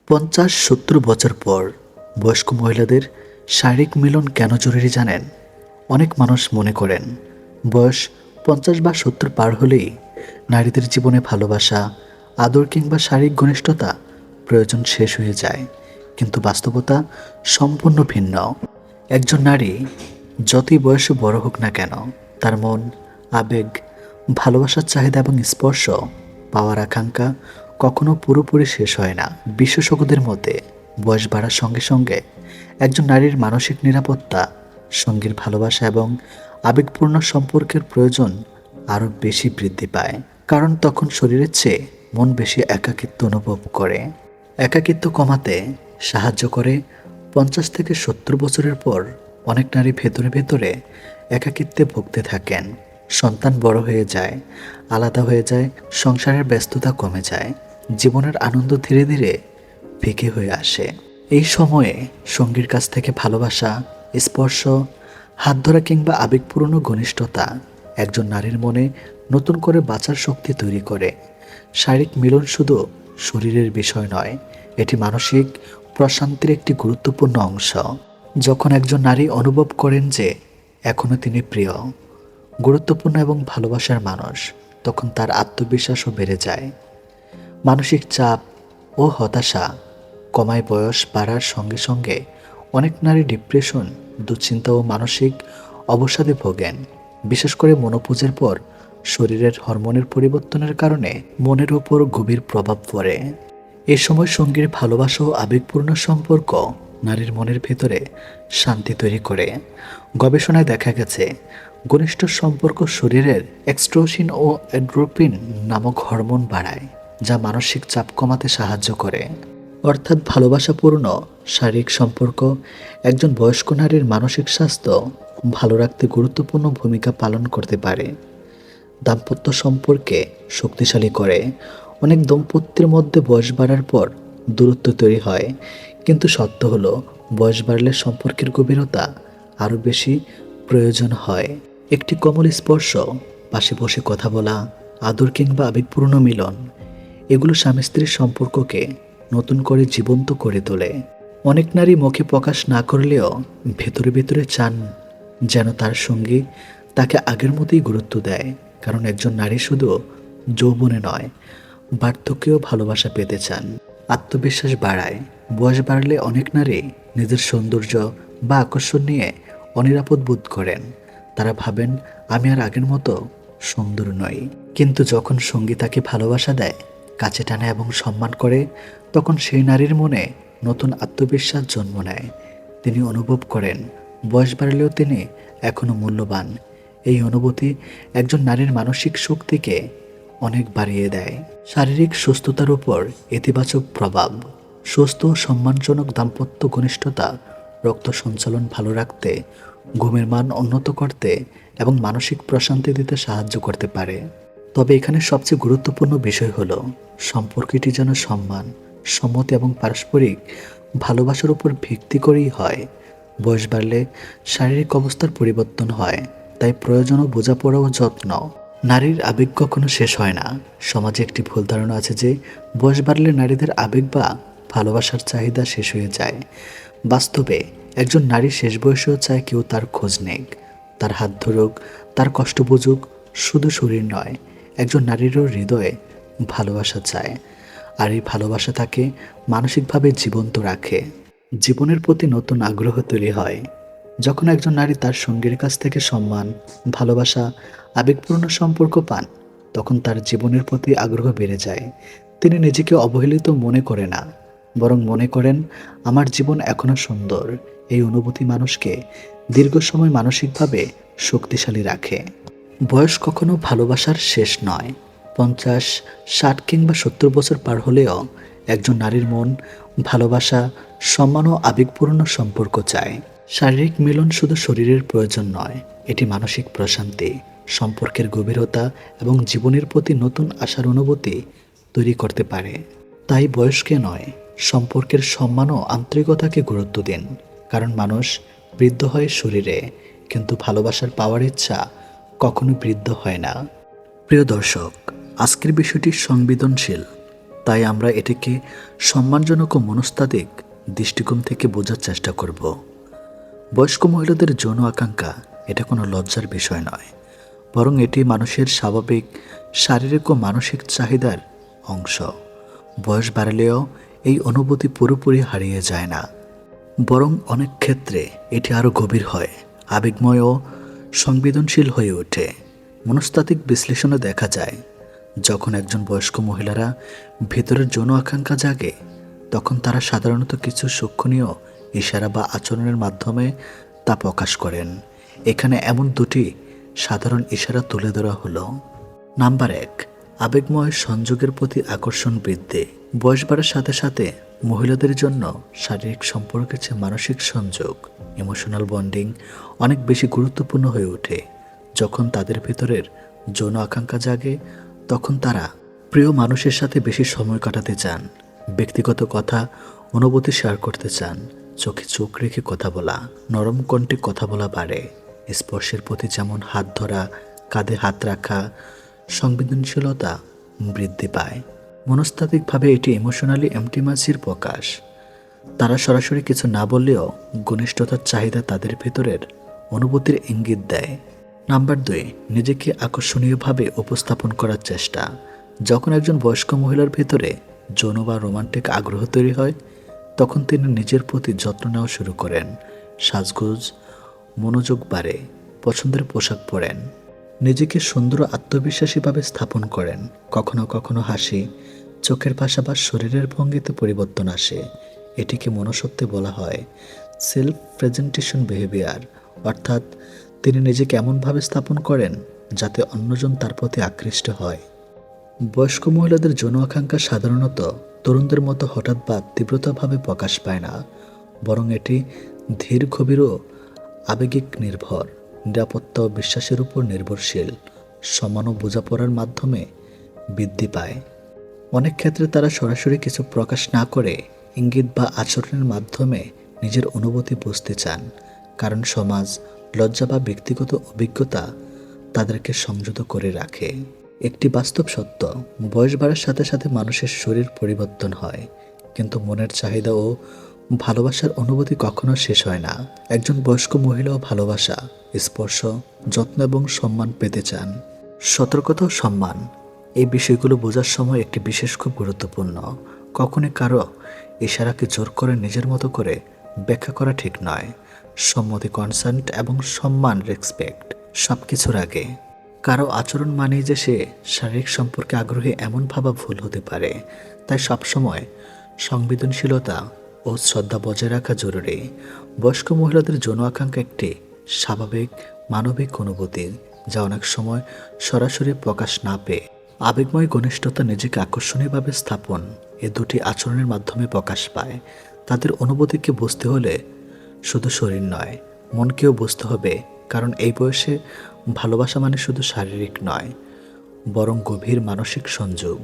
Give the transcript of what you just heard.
50-70 বছর পর বয়স্ক মহিলাদের শারীরিক মিলন কেন জরুরি জানেন? অনেক মানুষ মনে করেন বয়স 50 বা 70 পার হলেই নারীদের জীবনে ভালোবাসা, আদর কিংবা শারীরিক ঘনিষ্ঠতা প্রয়োজন শেষ হয়ে যায়। কিন্তু বাস্তবতা সম্পূর্ণ ভিন্ন। একজন নারী যতই বয়সে বড় হোক না কেন, তার মন, আবেগ, ভালোবাসার চাহিদা এবং স্পর্শ পাওয়ার আকাঙ্ক্ষা কখনো পুরোপুরি শেষ হয় না। বিশেষজ্ঞদের মতে বয়স বাড়ার সঙ্গে সঙ্গে একজন নারীর মানসিক নিরাপত্তা, সঙ্গীর ভালোবাসা এবং আবেগপূর্ণ সম্পর্কের প্রয়োজন আরও বেশি বৃদ্ধি পায়। কারণ তখন শরীরের চেয়ে মন বেশি একাকিত্ব অনুভব করে। একাকিত্ব কমাতে সাহায্য করে 50 থেকে 70 বছরের পর অনেক নারী ভেতরে ভেতরে একাকিত্বে ভুগতে থাকেন। সন্তান বড় হয়ে যায়, আলাদা হয়ে যায়, সংসারের ব্যস্ততা কমে যায়, জীবনের আনন্দ ধীরে ধীরে ফিকে হয়ে আসে। এই সময়ে সঙ্গীর কাছ থেকে ভালোবাসা, স্পর্শ, হাত ধরা কিংবা আবেগপূর্ণ ঘনিষ্ঠতা একজন নারীর মনে নতুন করে বাঁচার শক্তি তৈরি করে। শারীরিক মিলন শুধু শরীরের বিষয় নয়, এটি মানসিক প্রশান্তির একটি গুরুত্বপূর্ণ অংশ। যখন একজন নারী অনুভব করেন যে এখনও তিনি প্রিয়, গুরুত্বপূর্ণ এবং ভালোবাসার মানুষ, তখন তার আত্মবিশ্বাসও বেড়ে যায়। মানসিক চাপ ও হতাশা কমায়। বয়স বাড়ার সঙ্গে সঙ্গে অনেক নারী ডিপ্রেশন, দুশ্চিন্তা ও মানসিক অবসাদে ভোগেন। বিশেষ করে মনোপোজের পর শরীরের হরমোনের পরিবর্তনের কারণে মনের উপর গভীর প্রভাব পড়ে। এ সময় সঙ্গীর ভালোবাসা ও আবেগপূর্ণ সম্পর্ক নারীর মনের ভেতরে শান্তি তৈরি করে। গবেষণায় দেখা গেছে ঘনিষ্ঠ সম্পর্ক শরীরের অক্সিটোসিন ও এন্ডোরফিন নামক হরমোন বাড়ায়, যা মানসিক চাপ কমাতে সাহায্য করে। অর্থাৎ ভালোবাসাপূর্ণ শারীরিক সম্পর্ক একজন বয়স্ক নারীর মানসিক স্বাস্থ্য ভালো রাখতে গুরুত্বপূর্ণ ভূমিকা পালন করতে পারে। দাম্পত্য সম্পর্কে শক্তিশালী করে। অনেক দম্পতির মধ্যে বয়স বাড়ার পর দূরত্ব তৈরি হয়, কিন্তু সত্য হলো বয়স বাড়লে সম্পর্কের গভীরতা আরও বেশি প্রয়োজন হয়। একটি কোমল স্পর্শ, পাশে বসে কথা বলা, আদর কিংবা আবেগপূর্ণ মিলন, এগুলো স্বামী স্ত্রীর সম্পর্ককে নতুন করে জীবন্ত করে তোলে। অনেক নারী মুখে প্রকাশ না করলেও ভেতরে ভেতরে চান যেন তার সঙ্গী তাকে আগের মতোই গুরুত্ব দেয়। কারণ একজন নারী শুধু যৌবনে নয়, বার্ধক্যেও ভালোবাসা পেতে চান। আত্মবিশ্বাস বাড়ায়। বয়স বাড়লে অনেক নারী নিজের সৌন্দর্য বা আকর্ষণ নিয়ে অনিরাপদ বোধ করেন। তারা ভাবেন, আমি আর আগের মতো সুন্দর নই। কিন্তু যখন সঙ্গী তাকে ভালোবাসা দেয়, কাছে টানে এবং সম্মান করে, তখন সেই নারীর মনে নতুন আত্মবিশ্বাস জন্ম নেয়। তিনি অনুভব করেন বয়স বাড়লেও তিনি এখনও মূল্যবান। এই অনুভূতি একজন নারীর মানসিক শক্তিকে অনেক বাড়িয়ে দেয়। শারীরিক সুস্থতার উপর ইতিবাচক প্রভাব। সুস্থ ও সম্মানজনক দাম্পত্য ঘনিষ্ঠতা রক্ত সঞ্চালন ভালো রাখতে, ঘুমের মান উন্নত করতে এবং মানসিক প্রশান্তি দিতে সাহায্য করতে পারে। তবে এখানে সবচেয়ে গুরুত্বপূর্ণ বিষয় হলো সম্পর্কটি যেন সম্মান, সম্মতি এবং পারস্পরিক ভালোবাসার উপর ভিত্তি করেই হয়। বয়স বাড়লে শারীরিক অবস্থার পরিবর্তন হয়, তাই প্রয়োজন ও বোঝাপড়া ও যত্ন। নারীর আবেগ কখনো শেষ হয় না। সমাজে একটি ভুল ধারণা আছে যে বয়স বাড়লে নারীদের আবেগ বা ভালোবাসার চাহিদা শেষ হয়ে যায়। বাস্তবে একজন নারী শেষ বয়সেও চায় কেউ তার খোঁজ নেক, তার হাত ধরুক, তার কষ্ট বুঝুক। শুধু শরীর নয়, একজন নারীরও হৃদয়ে ভালোবাসা চায়। আর এই ভালোবাসা তাকে মানসিকভাবে জীবন্ত রাখে। জীবনের প্রতি নতুন আগ্রহ তৈরি হয় যখন একজন নারী তার সঙ্গীর কাছ থেকে সম্মান, ভালোবাসা, আবেগপূর্ণ সম্পর্ক পান। তখন তার জীবনের প্রতি আগ্রহ বেড়ে যায়। তিনি নিজেকে অবহেলিত মনে করে না, বরং মনে করেন আমার জীবন এখনো সুন্দর। এই অনুভূতি মানুষকে দীর্ঘ সময় মানসিকভাবে শক্তিশালী রাখে। বয়স কখনো ভালোবাসার শেষ নয়। 50, 60 কিংবা 70 বছর পার হলেও একজন নারীর মন ভালোবাসা, সম্মান ও আবেগপূর্ণ সম্পর্ক চায়। শারীরিক মিলন শুধু শরীরের প্রয়োজন নয়, এটি মানসিক প্রশান্তি, সম্পর্কের গভীরতা এবং জীবনের প্রতি নতুন আশার অনুভূতি তৈরি করতে পারে। তাই বয়সকে নয়, সম্পর্কের সম্মান ও আন্তরিকতাকে গুরুত্ব দিন। কারণ মানুষ বৃদ্ধ হয় শরীরে, কিন্তু ভালোবাসার পাওয়ার ইচ্ছা কখনো বৃদ্ধ হয় না। প্রিয় দর্শক, আজকের বিষয়টি সংবেদনশীল, তাই আমরা এটিকে সম্মানজনক ও মনস্তাত্ত্বিক দৃষ্টিকোণ থেকে বোঝার চেষ্টা করব। বয়স্ক মহিলাদের যৌন আকাঙ্ক্ষা এটা কোনো লজ্জার বিষয় নয়, বরং এটি মানুষের স্বাভাবিক শারীরিক ও মানসিক চাহিদার অংশ। বয়স বাড়লেও এই অনুভূতি পুরোপুরি হারিয়ে যায় না, বরং অনেক ক্ষেত্রে এটি আরও গভীর হয়, আবেগময় ও সংবেদনশীল হয়ে ওঠে। মনস্তাত্ত্বিক বিশ্লেষণে দেখা যায়, যখন একজন বয়স্ক মহিলারা ভেতরের যৌন আকাঙ্ক্ষা জাগে, তখন তারা সাধারণত কিছু সূক্ষ্মণীয় ইশারা বা আচরণের মাধ্যমে তা প্রকাশ করেন। এখানে এমন দুটি সাধারণ ইশারা তুলে ধরা হলো। নাম্বার 1, আবেগময় সংযোগের প্রতি আকর্ষণ বৃদ্ধি। বয়স বাড়ার সাথে সাথে মহিলাদের জন্য শারীরিক সম্পর্কের চেয়ে মানসিক সংযোগ, ইমোশনাল বন্ডিং অনেক বেশি গুরুত্বপূর্ণ হয়ে ওঠে। যখন তাদের ভেতরের যৌন আকাঙ্ক্ষা জাগে, তখন তারা প্রিয় মানুষের সাথে বেশি সময় কাটাতে চান, ব্যক্তিগত কথা অনুভূতি শেয়ার করতে চান, চোখে চোখ রেখে কথা বলা, নরম কণ্ঠে কথা বলা বাড়ে। স্পর্শের প্রতি যেমন হাত ধরা, কাঁধে হাত রাখা, সংবেদনশীলতা বৃদ্ধি পায়। মনস্তাত্ত্বিকভাবে এটি ইমোশনালি ইন্টিমেসির প্রকাশ। তারা সরাসরি কিছু না বললেও ঘনিষ্ঠতার চাহিদা তাদের ভেতরের অনুভূতির ইঙ্গিত দেয়। নাম্বার 2, নিজেকে আকর্ষণীয়ভাবে উপস্থাপন করার চেষ্টা। যখন একজন বয়স্ক মহিলার ভেতরে যৌন বা রোমান্টিক আগ্রহ তৈরি হয়, তখন তিনি নিজের প্রতি যত্ন নেওয়া শুরু করেন। সাজগোজ মনোযোগ বাড়ে, পছন্দের পোশাক পরেন, নিজেকে সুন্দর আত্মবিশ্বাসীভাবে স্থাপন করেন। কখনো কখনো হাসি, চোখের ভাষা বা শরীরের ভঙ্গিতে পরিবর্তন আসে। এটিকে মনস্তত্ত্বে বলা হয় সেলফ প্রেজেন্টেশন বিহেভিয়ার, অর্থাৎ তিনি নিজেকে এমনভাবে স্থাপন করেন যাতে অন্যজন তার প্রতি আকৃষ্ট হয়। বয়স্ক মহিলাদের যৌন আকাঙ্ক্ষা সাধারণত তরুণদের মতো হঠাৎ বা তীব্রতাভাবে প্রকাশ পায় না, বরং এটি ধীর, গভীর ও আবেগিক নির্ভর, নিরাপত্তা ও বিশ্বাসের উপর নির্ভরশীল, সমান ও বোঝাপড়ার মাধ্যমে বৃদ্ধি পায়। অনেক ক্ষেত্রে তারা সরাসরি কিছু প্রকাশ না করে ইঙ্গিত বা আচরণের মাধ্যমে নিজের অনুভূতি বুঝতে চান, কারণ সমাজ, লজ্জা বা ব্যক্তিগত অভিজ্ঞতা তাদেরকে সংযত করে রাখে। একটি বাস্তব সত্য, বয়স বাড়ার সাথে সাথে মানুষের শরীর পরিবর্তন হয়, কিন্তু মনের চাহিদা ও ভালোবাসার অনুভূতি কখনো শেষ হয় না। একজন বয়স্ক মহিলাও ভালোবাসা, স্পর্শ, যত্ন এবং সম্মান পেতে চান। সতর্কতা ও সম্মান, এই বিষয়গুলো বোঝার সময় একটি বিশেষ খুব গুরুত্বপূর্ণ। কখনই কারো ইশারাকে জোর করে নিজের মতো করে ব্যাখ্যা করা ঠিক নয়। সম্মতি, কনসেন্ট এবং সম্মান, রেসপেক্ট সব কিছুর আগে। কারো আচরণ মানেই যে সে শারীরিক সম্পর্কে আগ্রহী এমন ভাবা ভুল হতে পারে। তাই সবসময় সংবেদনশীলতা ও শ্রদ্ধা বজায় রাখা জরুরি। বয়স্ক মহিলাদের যৌন আকাঙ্ক্ষা একটি স্বাভাবিক মানবিক অনুভূতি, যা অনেক সময় সরাসরি প্রকাশ না পেয়ে আবেগময় ঘনিষ্ঠতা, নিজেকে আকর্ষণীয়ভাবে স্থাপন, এ দুটি আচরণের মাধ্যমে প্রকাশ পায়। তাদের অনুভূতিকে বুঝতে হলে শুধু শরীর নয়, মনকেও বুঝতে হবে, কারণ এই বয়সে ভালোবাসা মানে শুধু শারীরিক নয়, বরং গভীর মানসিক সংযোগ।